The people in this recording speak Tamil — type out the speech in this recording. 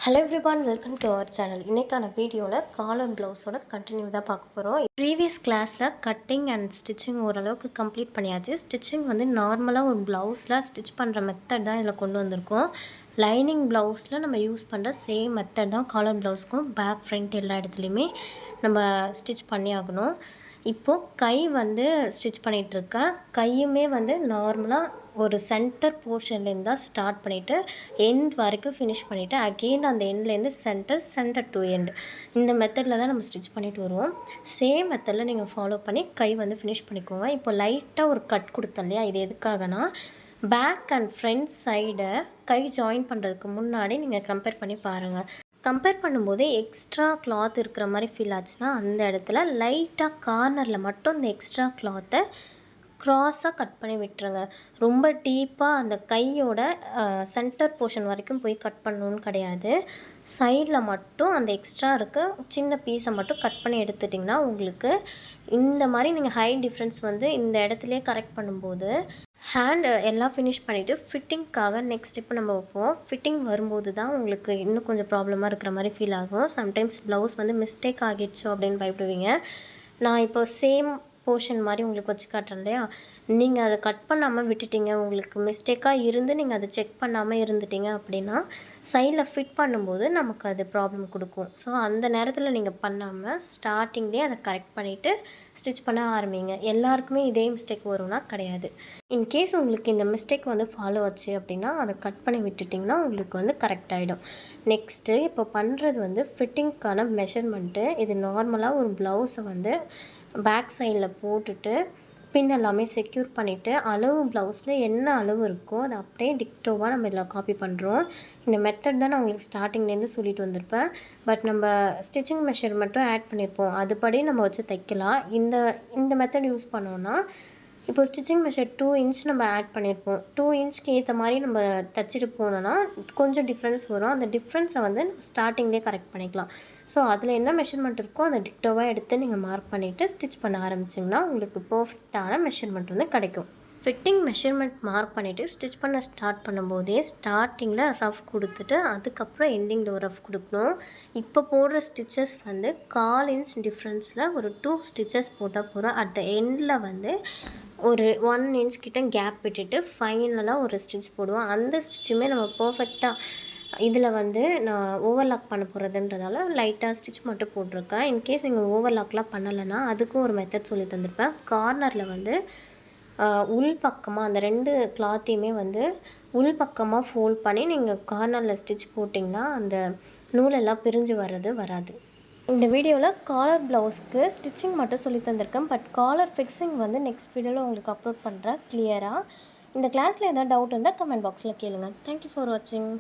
Hello everyone, welcome to our channel. இன்றைக்கான வீடியோவில் காலர் ப்ளவுஸோட கண்டினியூ தான் பார்க்க போகிறோம். ப்ரீவியஸ் கிளாஸில் கட்டிங் அண்ட் ஸ்டிச்சிங் ஓரளவுக்கு கம்ப்ளீட் பண்ணியாச்சு. ஸ்டிச்சிங் வந்து நார்மலாக ஒரு ப்ளவுஸில் ஸ்டிச் பண்ணுற மெத்தட் தான் இதில் கொண்டு வந்திருக்கோம். லைனிங் ப்ளவுஸில் நம்ம யூஸ் பண்ணுற சேம் மெத்தட் தான் காலர் ப்ளவுஸ்க்கும் பேக் ஃப்ரண்ட் எல்லா இடத்துலையுமே நம்ம ஸ்டிச் பண்ணி ஆகணும். இப்போது கை வந்து ஸ்டிச் பண்ணிகிட்ருக்கேன். கையுமே வந்து நார்மலாக ஒரு சென்டர் போர்ஷன்லேருந்து தான் ஸ்டார்ட் பண்ணிவிட்டு எண்ட் வரைக்கும் ஃபினிஷ் பண்ணிவிட்டு அகெயின் அந்த எண்ட்லேருந்து சென்டர் டு எண்ட் இந்த மெத்தடில் தான் நம்ம ஸ்டிச் பண்ணிட்டு வருவோம். சேம் மெத்தடில் நீங்கள் ஃபாலோ பண்ணி கை வந்து ஃபினிஷ் பண்ணிக்கோங்க. இப்போ லைட்டாக ஒரு கட் கொடுத்தோம் இல்லையா, இது எதுக்காகனா பேக் அண்ட் ஃப்ரண்ட் சைடை கை ஜாயின் பண்ணுறதுக்கு முன்னாடி நீங்கள் கம்பேர் பண்ணி பாருங்கள். கம்பேர் பண்ணும்போது எக்ஸ்ட்ரா கிளாத் இருக்கிற மாதிரி ஃபீல் ஆச்சுன்னா அந்த இடத்துல லைட்டாக கார்னரில் மட்டும் இந்த எக்ஸ்ட்ரா கிளாத்தை க்ராஸாக கட் பண்ணி விட்டுருங்க. ரொம்ப டீப்பாக அந்த கையோட சென்டர் போர்ஷன் வரைக்கும் போய் கட் பண்ணணுன்னு கிடையாது. சைடில் மட்டும் அந்த எக்ஸ்ட்ரா இருக்க சின்ன பீஸை மட்டும் கட் பண்ணி எடுத்துட்டிங்கன்னா உங்களுக்கு இந்த மாதிரி நீங்கள் ஹை டிஃப்ரென்ஸ் வந்து இந்த இடத்துலையே கரெக்ட் பண்ணும்போது ஹேண்ட் எல்லாம் ஃபினிஷ் பண்ணிவிட்டு ஃபிட்டிங்க்காக நெக்ஸ்ட் ஸ்டெப்பு நம்ம வைப்போம். ஃபிட்டிங் வரும்போது தான் உங்களுக்கு இன்னும் கொஞ்சம் ப்ராப்ளமாக இருக்கிற மாதிரி ஃபீல் ஆகும். சம்டைம்ஸ் ப்ளவுஸ் வந்து மிஸ்டேக் ஆகிடுச்சோ அப்படின்னு பயப்படுவீங்க. நான் இப்போ சேம் போர்ஷன் மாதிரி உங்களுக்கு வச்சு காட்டுறேன் இல்லையா, நீங்கள் அதை கட் பண்ணாமல் விட்டுட்டீங்க, உங்களுக்கு மிஸ்டேக்காக இருந்து நீங்கள் அதை செக் பண்ணாமல் இருந்துட்டீங்க அப்படின்னா சைடில் ஃபிட் பண்ணும்போது நமக்கு அது ப்ராப்ளம் கொடுக்கும். ஸோ அந்த நேரத்தில் நீங்கள் பண்ணாமல் ஸ்டார்டிங்லேயே அதை கரெக்ட் பண்ணிவிட்டு ஸ்டிச் பண்ண ஆரம்பிங்க. எல்லாருக்குமே இதே மிஸ்டேக் வரும்னா கிடையாது. இன்கேஸ் உங்களுக்கு இந்த மிஸ்டேக் வந்து ஃபாலோ ஆச்சு அப்படின்னா அதை கட் பண்ணி விட்டுட்டிங்கன்னா உங்களுக்கு வந்து கரெக்ட் ஆகிடும். நெக்ஸ்ட்டு இப்போ பண்ணுறது வந்து ஃபிட்டிங்க்கான மெஷர்மெண்ட்டு. இது நார்மலாக ஒரு ப்ளவுஸை வந்து பேக் சைடில் போட்டுட்டு பின் எல்லாமே செக்யூர் பண்ணிவிட்டு அளவு ப்ளவுஸில் என்ன அளவு இருக்கோ அதை அப்படியே டிக்டோவாக நம்ம இதில் காப்பி பண்ணுறோம். இந்த மெத்தட் தான் நான் உங்களுக்கு ஸ்டார்டிங்லேருந்து சொல்லிட்டு வந்திருப்பேன். பட் நம்ம ஸ்டிச்சிங் மெஷர்மெண்ட்டும் ஆட் பண்ணியிருப்போம். அதுபடி நம்ம வச்சு தைக்கலாம். இந்த மெத்தட் யூஸ் பண்ணோன்னா இப்போ ஸ்டிச்சிங் மெஷர் 2 இன்ச் நம்ம ஆட் பண்ணியிருப்போம். 2 இன்ச்சுக்கு ஏற்ற மாதிரி நம்ம தைச்சிட்டு போனோன்னா கொஞ்சம் டிஃப்ரென்ஸ் வரும். அந்த டிஃப்ரென்ஸை வந்து ஸ்டார்டிங்லேயே கரெக்ட் பண்ணிக்கலாம். ஸோ அதில் என்ன மெஷர்மெண்ட் இருக்கோ அதை டிக்டோவாக எடுத்து நீங்கள் மார்க் பண்ணிவிட்டு ஸ்டிச் பண்ண ஆரம்பிச்சிங்கன்னா உங்களுக்கு பர்ஃபெக்டான மெஷர்மெண்ட் வந்து கிடைக்கும். ஃபிட்டிங் மெஷர்மெண்ட் மார்க் பண்ணிவிட்டு ஸ்டிச் பண்ண ஸ்டார்ட் பண்ணும்போதே ஸ்டார்டிங்கில் ரஃப் கொடுத்துட்டு அதுக்கப்புறம் எண்டிங்கில் ஒரு ரஃப் கொடுக்கணும். இப்போ போடுற ஸ்டிச்சஸ் வந்து 1/4 இன்ச் டிஃப்ரென்ஸில் ஒரு 2 ஸ்டிச்சஸ் போட்டால் போகிறோம். அட் த எண்டில் வந்து ஒரு 1 இன்ச் கிட்ட கேப் விட்டுட்டு ஃபைனலாக ஒரு ஸ்டிச் போடுவோம். அந்த ஸ்டிச்சுமே நம்ம பர்ஃபெக்டாக இதில் வந்து நான் ஓவர்லாக் பண்ண போகிறதுன்றதால லைட்டாக ஸ்டிச் மட்டும் போட்டிருக்கேன். இன்கேஸ் நீங்கள் ஓவர்லாக்லாம் பண்ணலைன்னா அதுக்கும் ஒரு மெத்தட் சொல்லி தந்திருப்பேன். கார்னரில் வந்து உள் பக்கமாக அந்த 2 கிளாத்தையுமே வந்து உள் பக்கமாக ஃபோல்ட் பண்ணி நீங்கள் கார்னரில் ஸ்டிச் போட்டிங்கன்னா அந்த நூலெல்லாம் பிரிஞ்சு வராது. இந்த வீடியோவில் காலர் ப்ளவுஸ்க்கு ஸ்டிச்சிங் மட்டும் சொல்லி தந்திருக்கேன். பட் காலர் ஃபிக்ஸிங் வந்து நெக்ஸ்ட் வீடியோவில் உங்களுக்கு அப்லோட் பண்ணுறேன் கிளியராக. இந்த கிளாஸில் ஏதாவது டவுட் இருந்தால் கமெண்ட் பாக்ஸில் கேளுங்கள். தேங்க்யூ ஃபார் வாட்சிங்.